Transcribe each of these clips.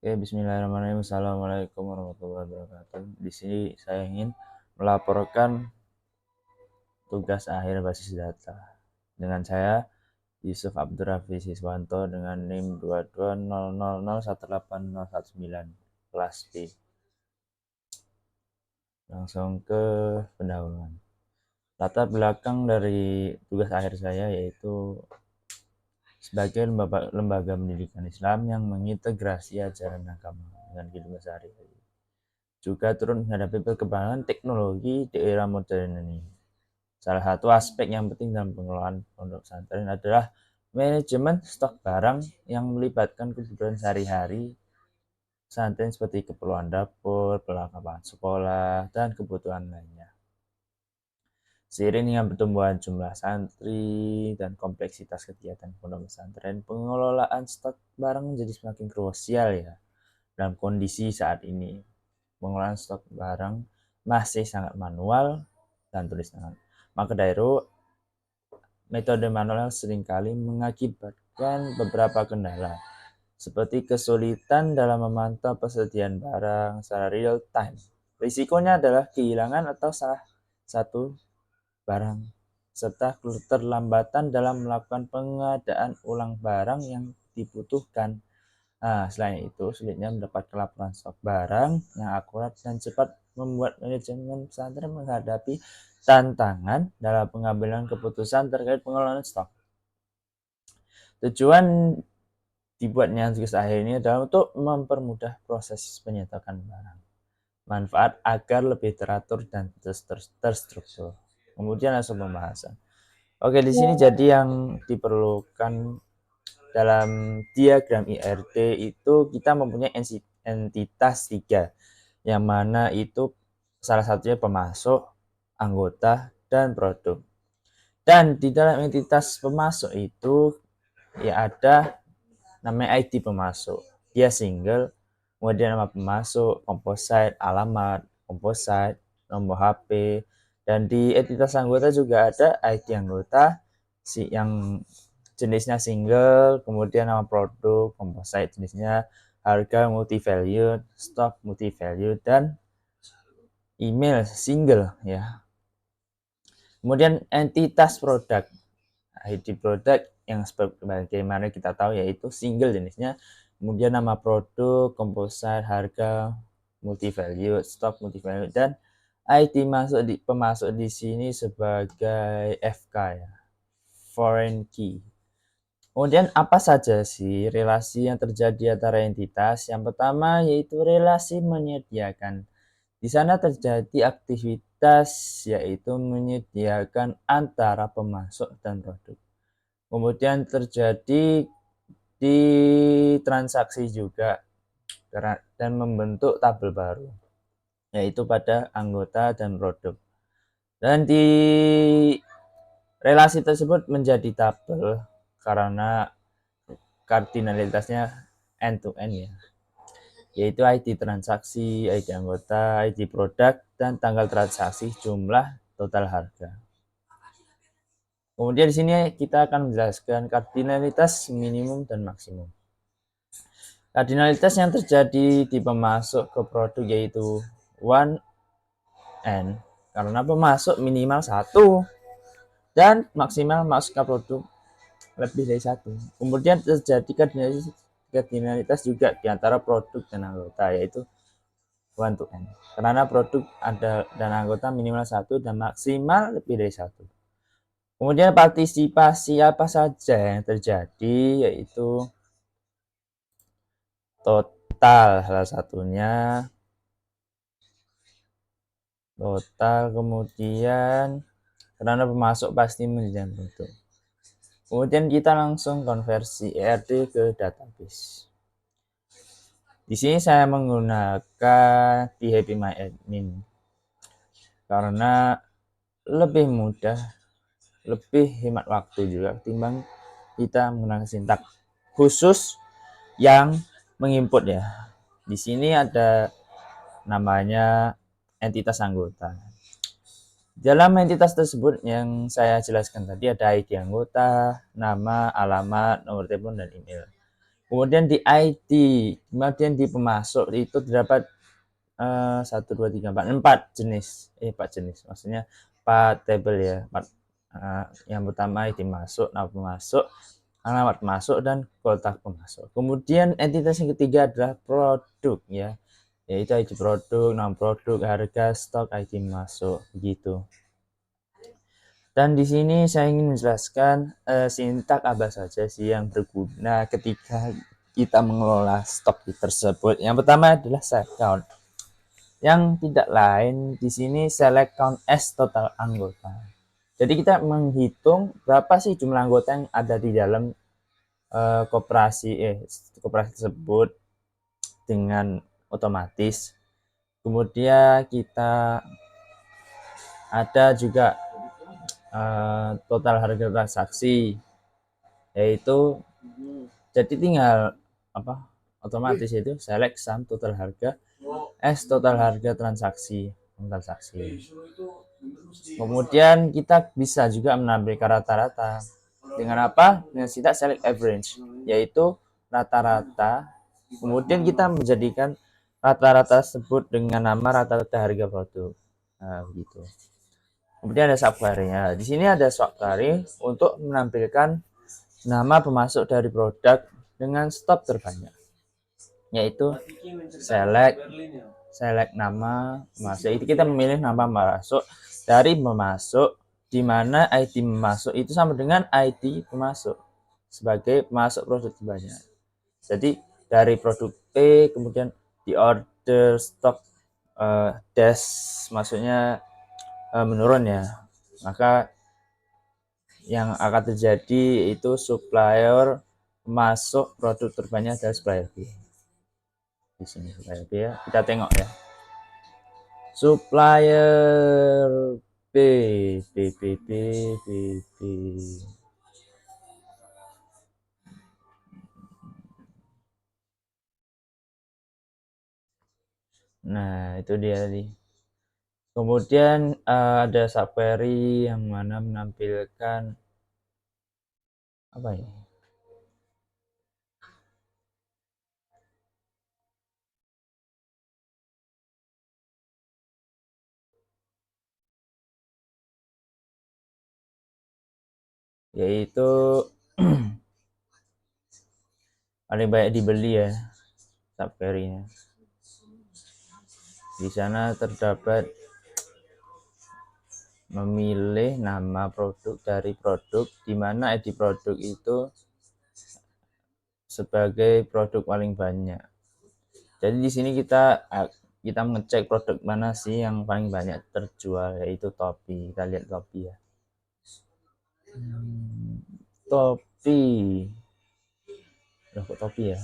Oke, bismillahirrahmanirrahim. Assalamualaikum warahmatullahi wabarakatuh. Di sini saya ingin melaporkan tugas akhir basis data. Dengan saya, Yusuf Abdurrafi Siswanto dengan NIM 2200018019 kelas B. Langsung ke pendahuluan. Latar belakang dari tugas akhir saya yaitu sebagai lembaga pendidikan Islam yang mengintegrasi ajaran agama dengan kehidupan sehari-hari. Juga turut menghadapi perkembangan teknologi di era modern ini. Salah satu aspek yang penting dalam pengelolaan pondok pesantren adalah manajemen stok barang yang melibatkan kebutuhan sehari-hari pesantren seperti keperluan dapur, perlengkapan sekolah, dan kebutuhan lainnya. Seiring dengan pertumbuhan jumlah santri dan kompleksitas kegiatan pondok pesantren, pengelolaan stok barang menjadi semakin krusial ya dalam kondisi saat ini. Pengelolaan stok barang masih sangat manual dan tulis tangan. Maka dari itu, metode manual seringkali mengakibatkan beberapa kendala, seperti kesulitan dalam memantau persediaan barang secara real time. Risikonya adalah kehilangan atau salah satu barang, serta keterlambatan dalam melakukan pengadaan ulang barang yang dibutuhkan. Nah, selain itu, sulitnya mendapatkan laporan stok barang yang akurat dan cepat membuat manajemen pesantren menghadapi tantangan dalam pengambilan keputusan terkait pengelolaan stok. Tujuan dibuatnya tugas akhir ini adalah untuk mempermudah proses penyetokan barang. Manfaat agar lebih teratur dan terstruktur. Kemudian langsung pembahasan. Oke, di sini jadi yang diperlukan dalam diagram IRT itu kita mempunyai entitas 3, yang mana itu salah satunya pemasok, anggota, dan produk. Dan di dalam entitas pemasok itu ya ada namanya ID pemasok. Dia single, kemudian nama pemasok, composite, alamat, composite, nomor HP, dan di entitas anggota juga ada ID anggota yang jenisnya single, kemudian nama produk, composite jenisnya, harga multi value, stok multi value, dan email single ya. Kemudian entitas produk, ID produk yang sebagaimana kita tahu yaitu single jenisnya, kemudian nama produk, composite, harga multi value, stok multi value, dan ID pemasok di sini sebagai FK ya, foreign key. Kemudian apa saja sih relasi yang terjadi antara entitas? Yang pertama yaitu relasi menyediakan. Di sana terjadi aktivitas yaitu menyediakan antara pemasok dan produk. Kemudian terjadi di transaksi juga dan membentuk tabel baru yaitu pada anggota dan produk. Dan di relasi tersebut menjadi tabel karena kardinalitasnya end to end ya, yaitu ID transaksi, ID anggota, ID produk, dan tanggal transaksi, jumlah, total harga. Kemudian di sini kita akan menjelaskan kardinalitas minimum dan maksimum. Kardinalitas yang terjadi di pemasok ke produk yaitu 1N karena pemasok minimal 1 dan maksimal masuk ke produk lebih dari 1. Kemudian terjadi kardinalitas juga di antara produk dan anggota yaitu 1 to N. Karena produk ada dan anggota minimal 1 dan maksimal lebih dari 1. Kemudian partisipasi apa saja yang terjadi yaitu total, salah satunya total, kemudian karena pemasok pasti menjadi produk. Kemudian kita langsung konversi ERD ke database. Di sini saya menggunakan Happy My Admin karena lebih mudah, lebih hemat waktu juga ketimbang kita menggunakan sintak khusus yang menginput ya. Di sini ada namanya entitas anggota. Dalam entitas tersebut yang saya jelaskan tadi ada ID anggota, nama, alamat, nomor telepon, dan email. Kemudian di ID, kemudian di pemasok itu terdapat 1, 2, 3, 4, 4 jenis. 4 jenis. Maksudnya 4 tabel ya. 4, yang pertama ID masuk, nama pemasok, alamat masuk, dan kotak pemasok. Kemudian entitas yang ketiga adalah produk ya. Yaitu ID produk, nama produk, harga, stok, ID masuk, begitu. Dan di sini saya ingin menjelaskan sintak apa saja sih yang berguna ketika kita mengelola stok tersebut. Yang pertama adalah select count. Yang tidak lain di sini select count as total anggota. Jadi kita menghitung berapa sih jumlah anggota yang ada di dalam koperasi tersebut dengan otomatis. Kemudian kita ada juga total harga transaksi, yaitu jadi tinggal otomatis itu select sum total harga as total harga transaksi. Kemudian kita bisa juga menampilkan rata-rata dengan apa? Dengan sintak select average, yaitu rata-rata. Kemudian kita menjadikan rata-rata tersebut dengan nama rata-rata harga produk. Nah, begitu. Kemudian ada subquery-nya. Di sini ada subquery untuk menampilkan nama pemasok dari produk dengan stok terbanyak, yaitu select nama pemasok. Itu kita memilih nama pemasok dari pemasok di mana ID pemasok itu sama dengan ID pemasok sebagai pemasok produk terbanyak. Jadi dari produk P kemudian di order stok dash, maksudnya menurun ya, maka yang akan terjadi itu supplier masuk produk terbanyak dari supplier B. Di sini supplier B ya, kita tengok ya. Supplier B, B, B, B, B, B. Nah, itu dia tadi. Kemudian ada subquery yang mana menampilkan apa ya? Yaitu paling banyak dibeli ya subquery-nya. Di sana terdapat memilih nama produk dari produk di mana ID produk itu sebagai produk paling banyak. Jadi di sini kita mengecek produk mana sih yang paling banyak terjual, yaitu topi. Kita lihat topi ya. Topi. Loh, kok topi ya?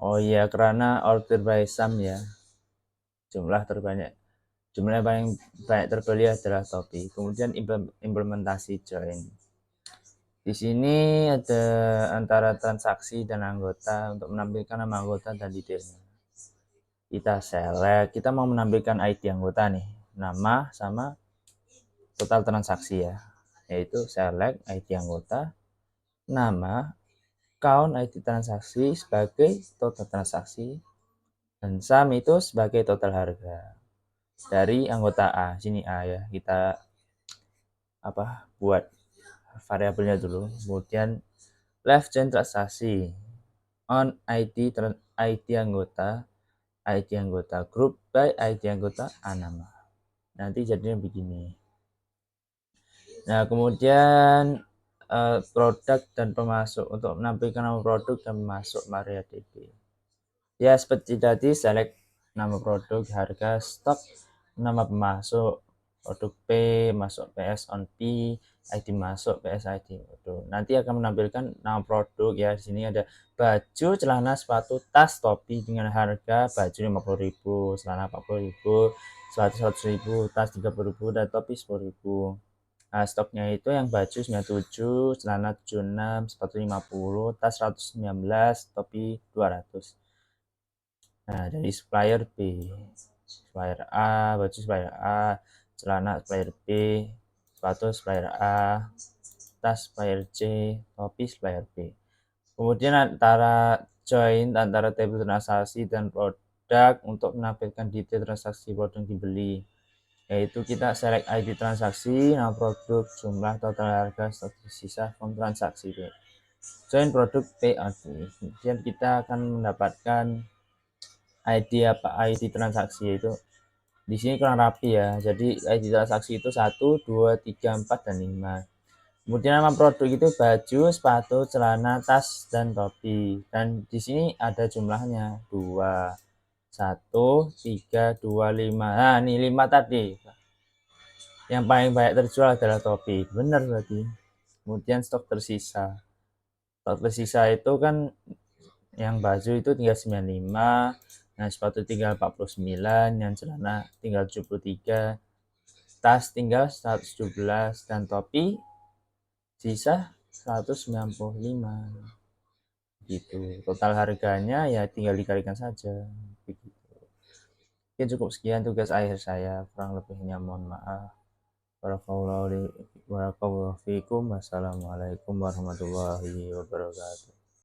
Oh iya, karena order by sum ya. Jumlah yang paling banyak terbeli adalah topi. Kemudian implementasi join. Di sini ada antara transaksi dan anggota untuk menampilkan nama anggota dan detailnya. Kita select, kita mau menampilkan ID anggota nih, nama sama total transaksi ya, yaitu select ID anggota, nama, count ID transaksi sebagai total transaksi, dan sum itu sebagai total harga dari anggota A. Sini A ya, kita buat variabelnya dulu. Kemudian left chain transaksi on ID anggota group by ID anggota A nama. Nanti jadinya begini. Nah, kemudian produk dan pemasok. Untuk menampilkan nama produk dan pemasok MariaDB. Ya, seperti tadi select nama produk, harga, stok, nama pemasok. produk P masuk PS on P, ID masuk PS ID. Nanti akan menampilkan nama produk ya. Di sini ada baju, celana, sepatu, tas, topi dengan harga baju 50.000, celana 40.000, sepatu 100.000, tas 30.000, dan topi 10.000. Nah, stoknya itu yang baju 97, celana 76, sepatu 50, tas 119, topi 200. Nah, dari supplier B, supplier A, baju supplier A, celana supplier B, sepatu supplier A, tas supplier C, topi supplier B. Kemudian antara tabel transaksi dan produk untuk menampilkan detail transaksi produk yang dibeli, yaitu kita select ID transaksi, nama produk, jumlah, total harga, stok tersisa, form transaksi. Join produk PAD. Kemudian kita akan mendapatkan ID transaksi, yaitu di sini kurang rapi ya. Jadi ID transaksi itu 1, 2, 3, 4, dan 5. Kemudian nama produk itu baju, sepatu, celana, tas, dan topi. Dan di sini ada jumlahnya 2, 1, 3, 2, 5. Nah, ini 5 tadi. Yang paling banyak terjual adalah topi. Benar berarti. Kemudian stok tersisa. Stok tersisa itu kan yang baju itu tinggal 95, yang sepatu tinggal 49, yang celana tinggal 73, tas tinggal 117, dan topi sisa 195. Gitu. Total harganya ya tinggal dikalikan saja. Begitu. Oke, cukup sekian tugas akhir saya. Kurang lebihnya mohon maaf. Barakallahu fiikum. Wassalamualaikum warahmatullahi wabarakatuh.